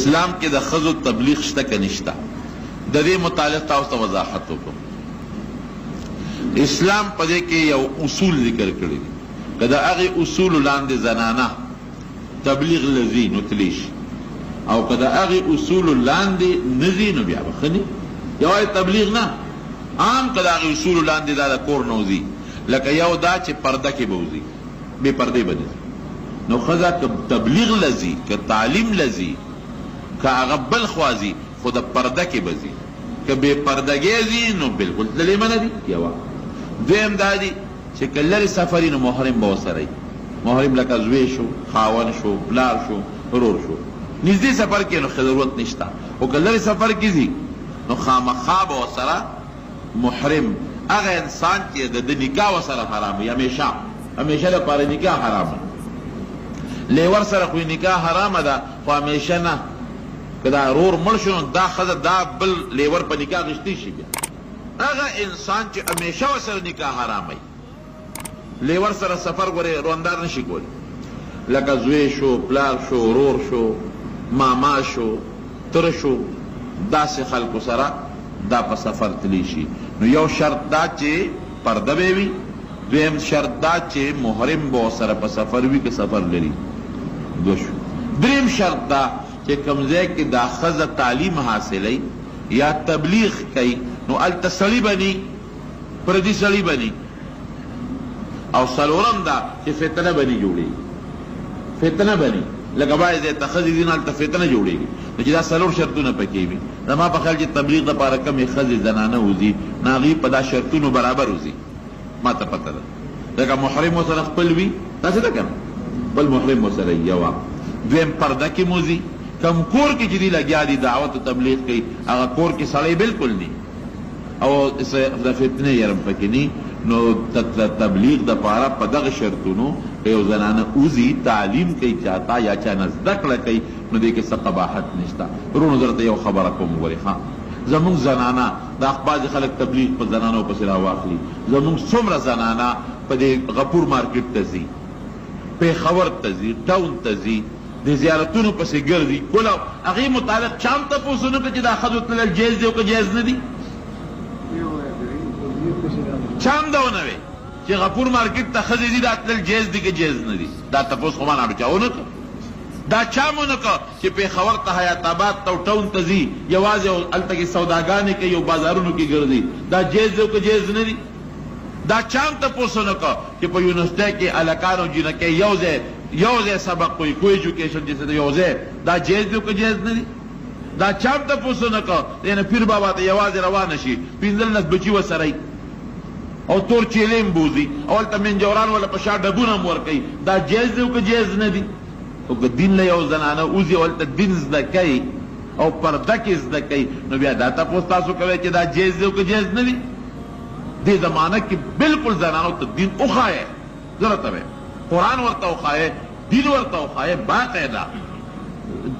اسلام کې د ښځو تبلیغ شته که نشته؟ د دې متعلق تاسو ته وضاحت وکړم. اسلام په دې کې یو اصول ذکر کړي دي، که د هغې اصولو لاندې زنانه تبلیغ لځي نو تلی شي، او که د هغې اصولو لاندې نه ځي نو بیا به ښه نه. یوازې تبلیغ نه، عام که د هغې اصولو لاندې دا د کور نه وځي، لکه یو دا چې پرده کې به وځي، بې پردې به نه ځي. نو ښځه که تبلیغ لځي، که تعلیم لځي، که هغه بل خوا ځي، خو د پرده کې به ځي. که بې پردګۍ ځي نو بلکل تللی منه دي. یوه دویم دا دي چې که لرې سفر نو محرم به ورسره وي. محرم لکه زوی شو، خاوند شو، پلار شو، ورور شو. نږدې سفر کې نو ضرورت نشته، خو که لرې سفر کې ځي نو خامخا به ورسره محرم هغه انسان چې د نکاح ورسره حرام وي، همیشه دپاره نکاح حرامه. لیور سره خو نکاح حرامه ده، خو همیشه نه. که دا رور مړ شو نو دا ښځه دا بل لیور په نکاح غشتی شي. بیا هغه انسان چې همیشه ورسره نکاح حراموي، لیور سره سفر ګورې روندار نشي کولی، لکه زوی شو، پلار شو، ورور شو، ماما شو، تر شو، داسې خلکو سره دا په سفر تلی شي. نو یو شرط دا چې پرده به وي، دویم شرط دا چې محرم به ورسره په سفر وي که سفر لري. دو شو. دریم شرط دا چې کوم ځای کې دا ښځه تعلیم حاصلوي یا تبلیغ کوي نو هلته سړي به ني، پردي سړي به ني. او څلورم دا چې فتنه به ني جوړېږي، فتنه به ني. لکه بعضې ځای ته ښځې ځي نو هلته فتنه جوړېږي. نو چې دا څلور شرطونه پکې وي، زما په خیال چې تبلیغ دپاره کمې ښځې زنانه وځي نو هغې په دا شرطونو برابر وځي. ما ته پته ده، لکه محرم ورسره خپل وي، داسې ده که نه، بل محرم ورسره وي. یوه دویم پرده کې مو ځي. کم کور کې چې دی لګیا دي دعوت و تبلیغ کوي، هغه کور کې سړی بلکل ني او د فتنې یرم پکې ني. نو تبلیغ دپاره په دغه شرطونو که یو زنانه وځي تعلیم کوي چاته یا چا نه زده کړه کوي نو دې کې څه قباحت نشته. ورونو درته یو خبره کوم، ګورې ښه، زمونږ زنانه دا بعضې خلک تبلیغ په زنانو پسې راواخلي. زمونږ څومره زنانه په دې غفور مارکیټ ته ځي، پېښور ته ځي، ټاون ته ځي، د زیارتونو پسې ګرځي، کله هغې متعلق چا هم تپوس ونه کړه چې دا ښځو تلل جایز دی او که جایز نه دي؟ چا هم دا ونه وی چې غفور مارکیټ ته ښځې دي دا تلل جایز دی که جایز نه دي. دا تپوس خو ماناړو چا ونه کړه. دا چا هم ونه کړه چې پېښور ته حیات آباد ته او ټاون ته ځي، یوازې هلته کې سوداګانې کوي او بازارونو کې ګرځي، دا جایز دی او که جایز نه دي؟ دا چا هم تپوس ونه کړه چې په یونیورسټۍ کې هلکان او جینکۍ یو ځای سبق کوي، کو ایجوکیشن چې څه یو ځای، دا جایز دی او که جایز نه دي؟ دا چا هم تپوس ونه کړه دې پیر بابا ته یوازې روانه شي، 15 بچي ورسره وي او تور چیلې هم بوځي او هلته منجوران ولا په شا ډبونه هم ورکوي، دا جایز دی او که جایز نه دي؟ او که دین له یو زنانه وځي او هلته دین زده کوي او پرده کې زده کوي نو بیا دا تپوس تاسو کوئ چې دا جایز دی او که جایز نه دي؟ دې زمانه کې بلکل زنانو ته دین وښایه، زه راته وایم قرآن ورته وښایه، دین ورته وښایه، باقاعده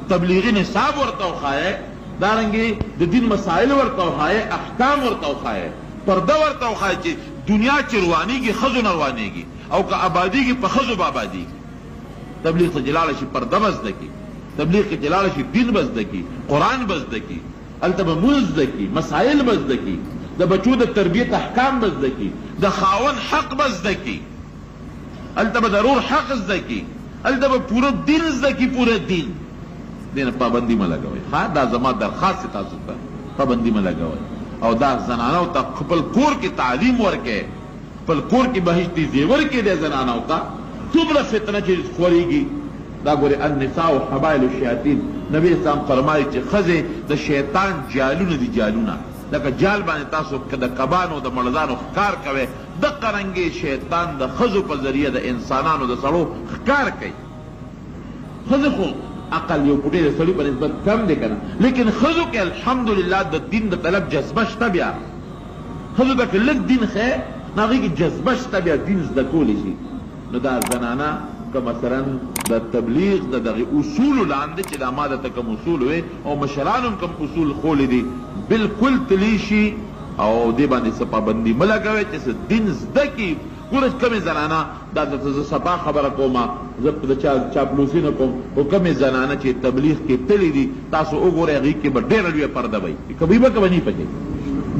تبلیغي نصاب ورته وښایه، دارنګې د دین مسائل ورته وښایه، احکام ورته وښایه، پرده ورته وښایه چې دنیا چې روانېږي ښځو نه روانېږي او که آبادېږي په ښځو به آبادېږي. تبلیغ ته چې لاړه شي پرده به زده کړي، تبلیغ کې چې لاړه شي دین به زده کړي، قرآن به زده کړي، هلته به مونځ زده کړي، مسایل به زده کړي، د بچو د تربیت احکام به زده کړي، د خاوند حق به زده کړي، هلته به ضرور حق زده کړي، هلته به پوره دین زده کړي، پوره دین. دې نه پابندي مه لګوئ. ښه، دا زما درخواست تاسو ته، پابندي مه لګوئ. او دا زنانو ته خپل کور کې تعلیم ورکړئ، خپل کور کې بهشتي زیور کې دی زنانو ته. څومره فتنه چې خورېږي دا ګورې النساء حبایل الشیاطین. نبي اسلام فرمایي چې ښځې د شیطان جالونه دي، جالونه. لکه جال باندې تاسو که د کبانو د مړزانو ښکار کوئ، دقه رنګې شیطان د ښځو په ذریعه د انسانانو د سړو ښکار کوي. ښځې خو عقل یو پوټی د سړي په نسبت کم دی که نه، لیکن ښځو کې الحمدلله د دین د طلب جذبه شته. بیا ښځو ته که لږ دین ښیې نو هغې کې جذبه شته، بیا دین زده کولی شي. نو دا زنانه که مثلا د تبلیغ د دغې اصولو لاندې چې دا ما درته کوم اصول وې او مشرانو هم کوم اصول ښوولي دي بلکل تلی شي او دې باندې څه پابندي مه لګوئ چې څه دین زده کړي. ګوره کمې زنانه دا د صفا خبره کومه زه د چاپلوسي نه کوم خو کومې زنانه چې تبلیغ کې تللی دي تاسو وګورئ هغې کې به ډېره لویه پرده وي کبی به که به نی پکې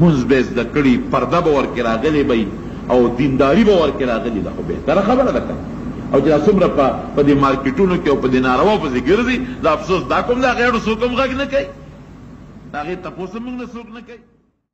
مونځ به یې زده کړي پرده به ورکې راغلې وي او دینداري به ورکې راغلې ده خو بهتره خبره ده که او چې دا څومره په دې مارکېټونو کې او په دې نارواو پسې ګرځي دا افسوس دا کوم د هغې اړو څوک هم غږ نه کوي د هغې تپوس هم موږ نه څوک نه کوي